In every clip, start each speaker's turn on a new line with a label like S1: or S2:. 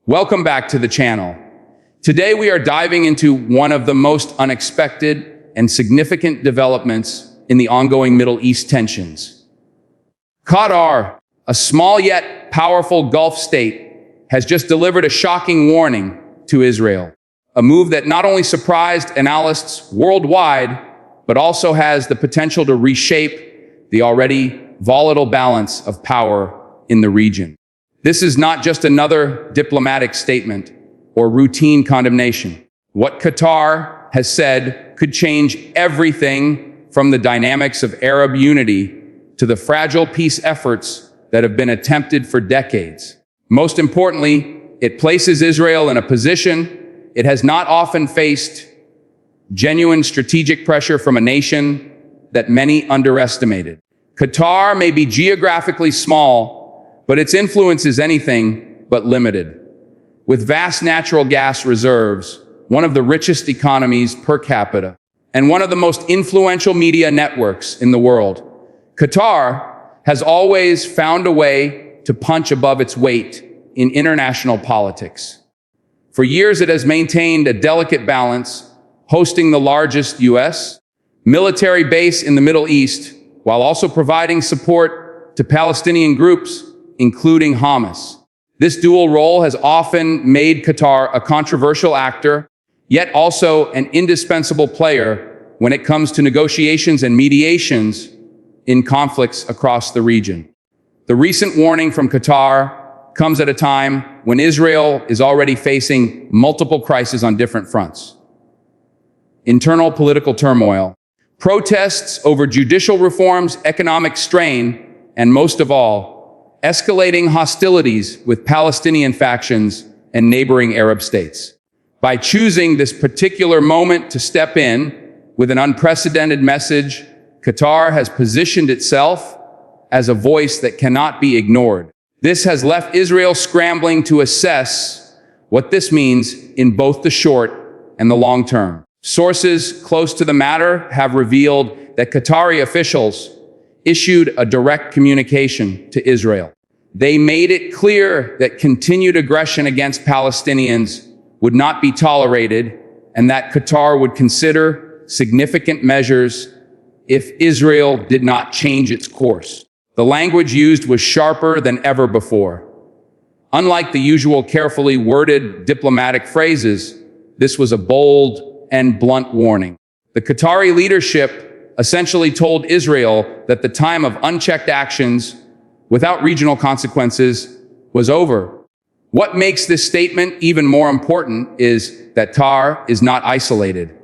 S1: Welcome back to the channel. Today we are diving into one of the most unexpected and significant developments in the ongoing Middle East tensions. Qatar, a small yet powerful Gulf state, has just delivered a shocking warning to Israel. A move that not only surprised analysts worldwide, but also has the potential to reshape the already volatile balance of power in the region. This is not just another diplomatic statement or routine condemnation. What Qatar has said could change everything from the dynamics of Arab unity to the fragile peace efforts that have been attempted for decades. Most importantly, it places Israel in a position it has not often faced: genuine strategic pressure from a nation that many underestimated. Qatar may be geographically small, but its influence is anything but limited. With vast natural gas reserves, one of the richest economies per capita, and one of the most influential media networks in the world, Qatar has always found a way to punch above its weight in international politics. For years, it has maintained a delicate balance, hosting the largest U.S. military base in the Middle East, while also providing support to Palestinian groups, including Hamas. This dual role has often made Qatar a controversial actor, yet also an indispensable player when it comes to negotiations and mediations in conflicts across the region. The recent warning from Qatar comes at a time when Israel is already facing multiple crises on different fronts. Internal political turmoil, protests over judicial reforms, economic strain, and most of all, escalating hostilities with Palestinian factions and neighboring Arab states. By choosing this particular moment to step in with an unprecedented message, Qatar has positioned itself as a voice that cannot be ignored. This has left Israel scrambling to assess what this means in both the short and the long term. Sources close to the matter have revealed that Qatari officials issued a direct communication to Israel. They made it clear that continued aggression against Palestinians would not be tolerated, and that Qatar would consider significant measures if Israel did not change its course. The language used was sharper than ever before. Unlike the usual carefully worded diplomatic phrases, this was a bold and blunt warning. The Qatari leadership essentially told Israel that the time of unchecked actions without regional consequences was over. What makes this statement even more important is that Qatar is not isolated.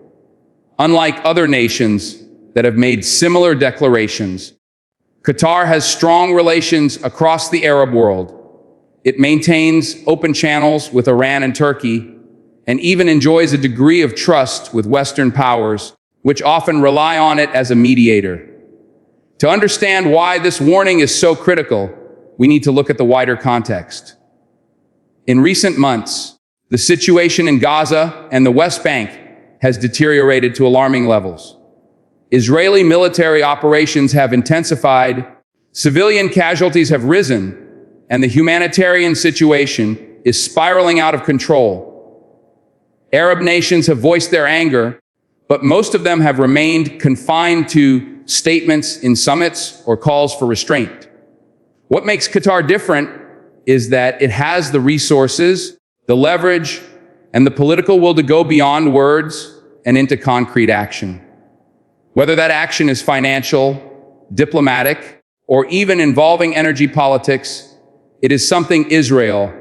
S1: Unlike other nations that have made similar declarations, Qatar has strong relations across the Arab world. It maintains open channels with Iran and Turkey, and even enjoys a degree of trust with Western powers, which often rely on it as a mediator. To understand why this warning is so critical, we need to look at the wider context. In recent months, the situation in Gaza and the West Bank has deteriorated to alarming levels. Israeli military operations have intensified, civilian casualties have risen, and the humanitarian situation is spiraling out of control. Arab nations have voiced their anger, but most of them have remained confined to statements in summits or calls for restraint. What makes Qatar different is that it has the resources, the leverage, and the political will to go beyond words and into concrete action. Whether that action is financial, diplomatic, or even involving energy politics, it is something Israel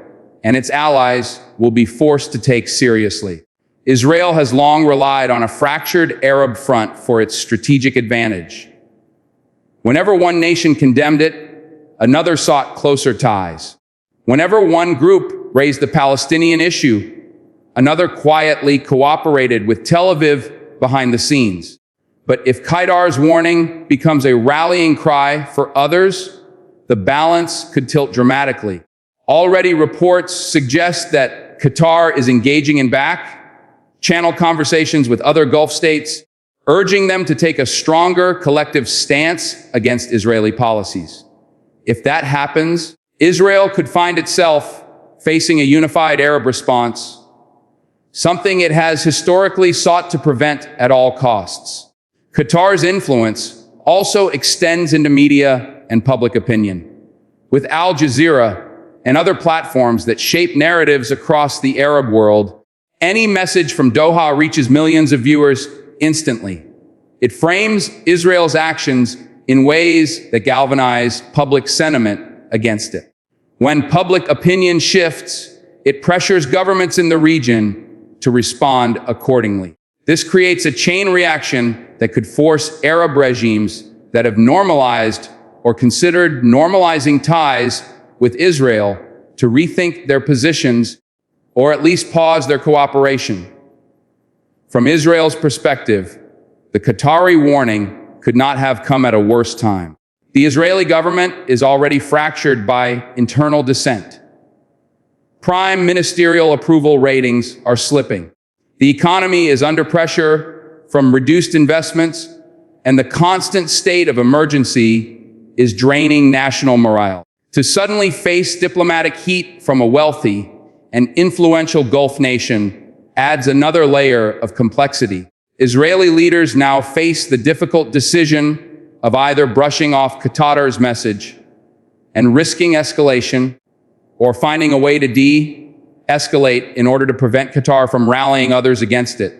S1: and its allies will be forced to take seriously. Israel has long relied on a fractured Arab front for its strategic advantage. Whenever one nation condemned it, another sought closer ties. Whenever one group raised the Palestinian issue, another quietly cooperated with Tel Aviv behind the scenes. But if Qatar's warning becomes a rallying cry for others, the balance could tilt dramatically. Already reports suggest that Qatar is engaging in back-channel conversations with other Gulf states, urging them to take a stronger collective stance against Israeli policies. If that happens, Israel could find itself facing a unified Arab response, something it has historically sought to prevent at all costs. Qatar's influence also extends into media and public opinion, with Al Jazeera and other platforms that shape narratives across the Arab world. Any message from Doha reaches millions of viewers instantly. It frames Israel's actions in ways that galvanize public sentiment against it. When public opinion shifts, it pressures governments in the region to respond accordingly. This creates a chain reaction that could force Arab regimes that have normalized or considered normalizing ties with Israel to rethink their positions or at least pause their cooperation. From Israel's perspective, the Qatari warning could not have come at a worse time. The Israeli government is already fractured by internal dissent. Prime ministerial approval ratings are slipping. The economy is under pressure from reduced investments, and the constant state of emergency is draining national morale. To suddenly face diplomatic heat from a wealthy and influential Gulf nation adds another layer of complexity. Israeli leaders now face the difficult decision of either brushing off Qatar's message and risking escalation, or finding a way to de-escalate in order to prevent Qatar from rallying others against it.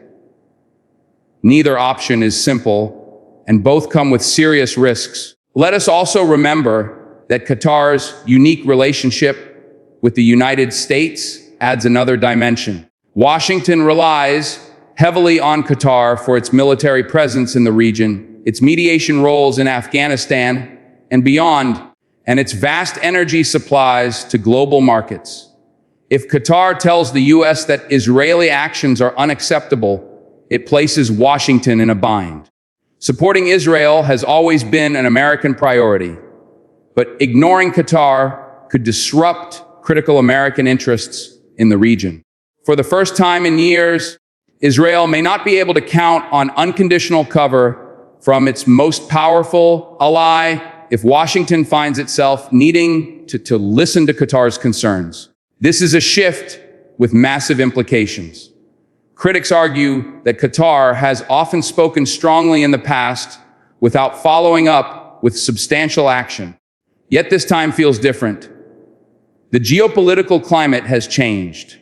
S1: Neither option is simple, and both come with serious risks. Let us also remember that Qatar's unique relationship with the United States adds another dimension. Washington relies heavily on Qatar for its military presence in the region, its mediation roles in Afghanistan and beyond, and its vast energy supplies to global markets. If Qatar tells the U.S. that Israeli actions are unacceptable, it places Washington in a bind. Supporting Israel has always been an American priority, but ignoring Qatar could disrupt critical American interests in the region. For the first time in years, Israel may not be able to count on unconditional cover from its most powerful ally if Washington finds itself needing to listen to Qatar's concerns. This is a shift with massive implications. Critics argue that Qatar has often spoken strongly in the past without following up with substantial action. Yet this time feels different. The geopolitical climate has changed.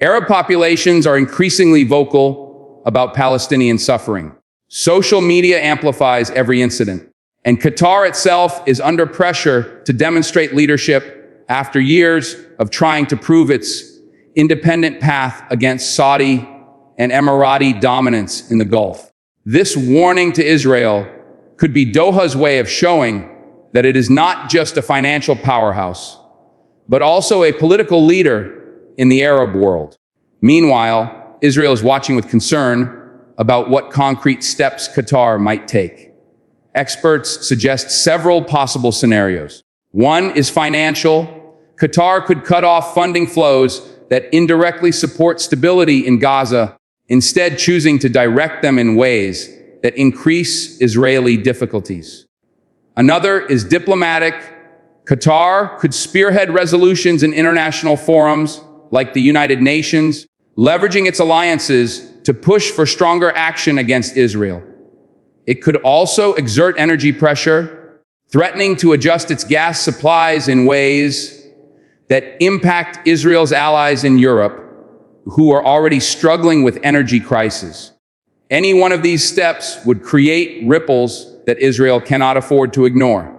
S1: Arab populations are increasingly vocal about Palestinian suffering. Social media amplifies every incident, and Qatar itself is under pressure to demonstrate leadership after years of trying to prove its independent path against Saudi and Emirati dominance in the Gulf. This warning to Israel could be Doha's way of showing that it is not just a financial powerhouse, but also a political leader in the Arab world. Meanwhile, Israel is watching with concern about what concrete steps Qatar might take. Experts suggest several possible scenarios. One is financial. Qatar could cut off funding flows that indirectly support stability in Gaza, instead choosing to direct them in ways that increase Israeli difficulties. Another is diplomatic. Qatar could spearhead resolutions in international forums like the United Nations, leveraging its alliances to push for stronger action against Israel. It could also exert energy pressure, threatening to adjust its gas supplies in ways that impact Israel's allies in Europe, who are already struggling with energy crises. Any one of these steps would create ripples that Israel cannot afford to ignore.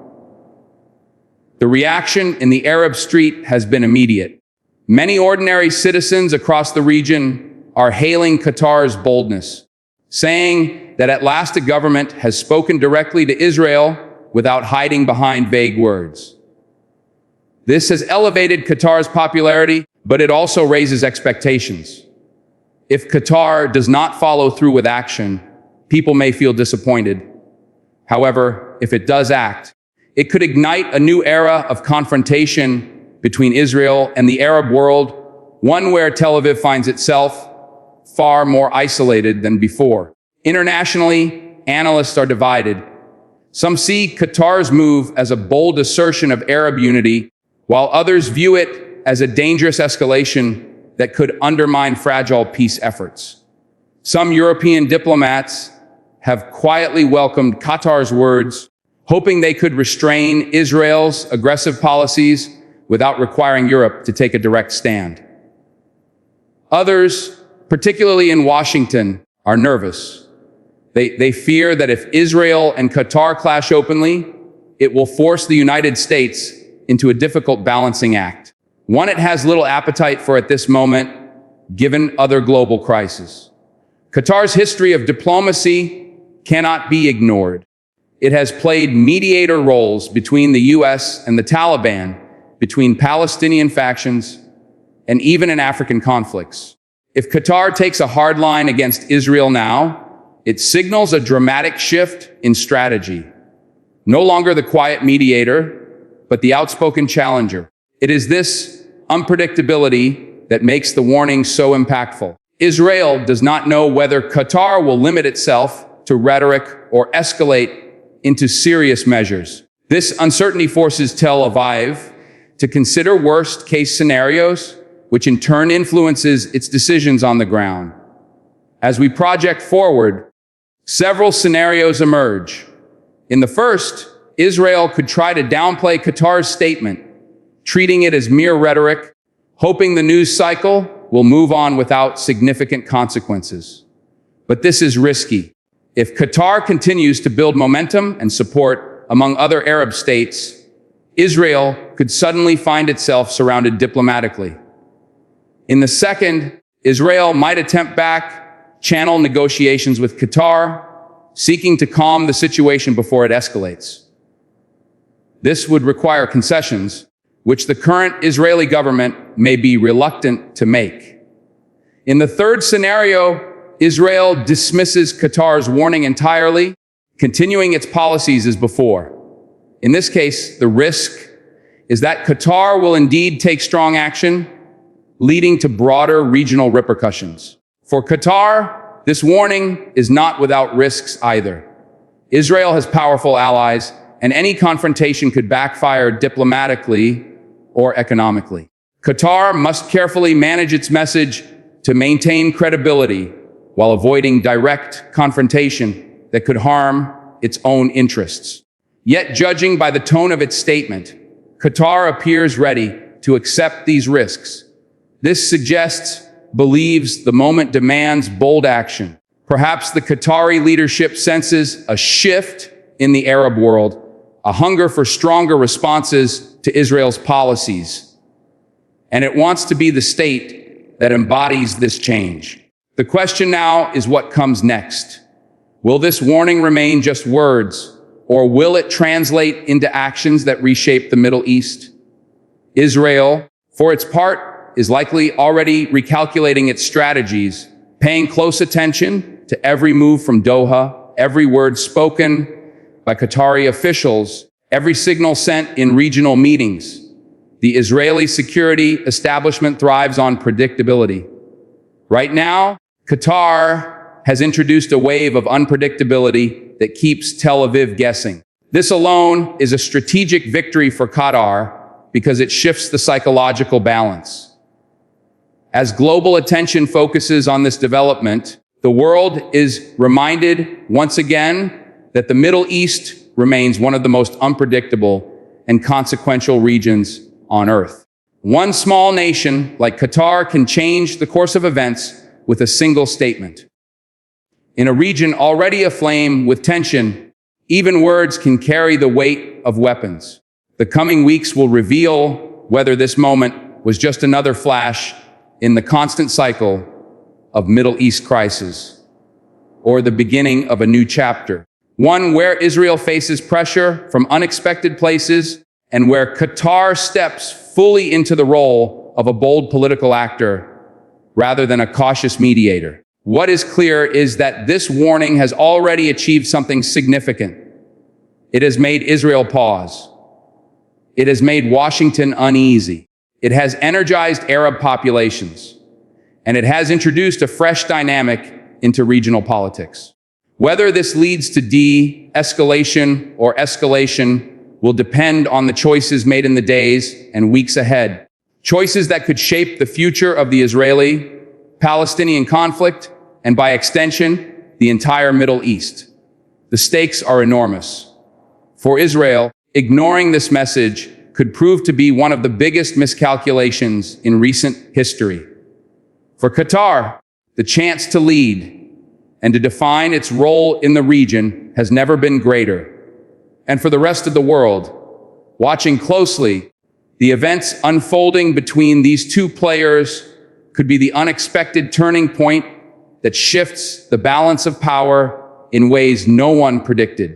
S1: The reaction in the Arab street has been immediate. Many ordinary citizens across the region are hailing Qatar's boldness, saying that at last a government has spoken directly to Israel without hiding behind vague words. This has elevated Qatar's popularity, but it also raises expectations. If Qatar does not follow through with action, people may feel disappointed. However, if it does act, it could ignite a new era of confrontation between Israel and the Arab world, one where Tel Aviv finds itself far more isolated than before. Internationally, analysts are divided. Some see Qatar's move as a bold assertion of Arab unity, while others view it as a dangerous escalation that could undermine fragile peace efforts. Some European diplomats have quietly welcomed Qatar's words, hoping they could restrain Israel's aggressive policies without requiring Europe to take a direct stand. Others, particularly in Washington, are nervous. They fear that if Israel and Qatar clash openly, it will force the United States into a difficult balancing act, one it has little appetite for at this moment, given other global crises. Qatar's history of diplomacy cannot be ignored. It has played mediator roles between the US and the Taliban, between Palestinian factions, and even in African conflicts. If Qatar takes a hard line against Israel now, it signals a dramatic shift in strategy. No longer the quiet mediator, but the outspoken challenger. It is this unpredictability that makes the warning so impactful. Israel does not know whether Qatar will limit itself to rhetoric or escalate into serious measures. This uncertainty forces Tel Aviv to consider worst-case scenarios, which in turn influences its decisions on the ground. As we project forward, several scenarios emerge. In the first, Israel could try to downplay Qatar's statement, treating it as mere rhetoric, hoping the news cycle will move on without significant consequences. But this is risky. If Qatar continues to build momentum and support among other Arab states, Israel could suddenly find itself surrounded diplomatically. In the second, Israel might attempt back-channel negotiations with Qatar, seeking to calm the situation before it escalates. This would require concessions, which the current Israeli government may be reluctant to make. In the third scenario, Israel dismisses Qatar's warning entirely, continuing its policies as before. In this case, the risk is that Qatar will indeed take strong action, leading to broader regional repercussions. For Qatar, this warning is not without risks either. Israel has powerful allies, and any confrontation could backfire diplomatically or economically. Qatar must carefully manage its message to maintain credibility while avoiding direct confrontation that could harm its own interests. Yet, judging by the tone of its statement, Qatar appears ready to accept these risks. This suggests believes the moment demands bold action. Perhaps the Qatari leadership senses a shift in the Arab world, a hunger for stronger responses to Israel's policies, and it wants to be the state that embodies this change. The question now is what comes next. Will this warning remain just words, or will it translate into actions that reshape the Middle East? Israel, for its part, is likely already recalculating its strategies, paying close attention to every move from Doha, every word spoken by Qatari officials, every signal sent in regional meetings. The Israeli security establishment thrives on predictability. Right now, Qatar has introduced a wave of unpredictability that keeps Tel Aviv guessing. This alone is a strategic victory for Qatar because it shifts the psychological balance. As global attention focuses on this development, the world is reminded once again that the Middle East remains one of the most unpredictable and consequential regions on Earth. One small nation like Qatar can change the course of events with a single statement. In a region already aflame with tension, even words can carry the weight of weapons. The coming weeks will reveal whether this moment was just another flash in the constant cycle of Middle East crisis, or the beginning of a new chapter. One where Israel faces pressure from unexpected places and where Qatar steps fully into the role of a bold political actor rather than a cautious mediator. What is clear is that this warning has already achieved something significant. It has made Israel pause. It has made Washington uneasy. It has energized Arab populations. And it has introduced a fresh dynamic into regional politics. Whether this leads to de-escalation or escalation will depend on the choices made in the days and weeks ahead. Choices that could shape the future of the Israeli-Palestinian conflict, and by extension, the entire Middle East. The stakes are enormous. For Israel, ignoring this message could prove to be one of the biggest miscalculations in recent history. For Qatar, the chance to lead and to define its role in the region has never been greater. And for the rest of the world, watching closely, the events unfolding between these two players could be the unexpected turning point that shifts the balance of power in ways no one predicted.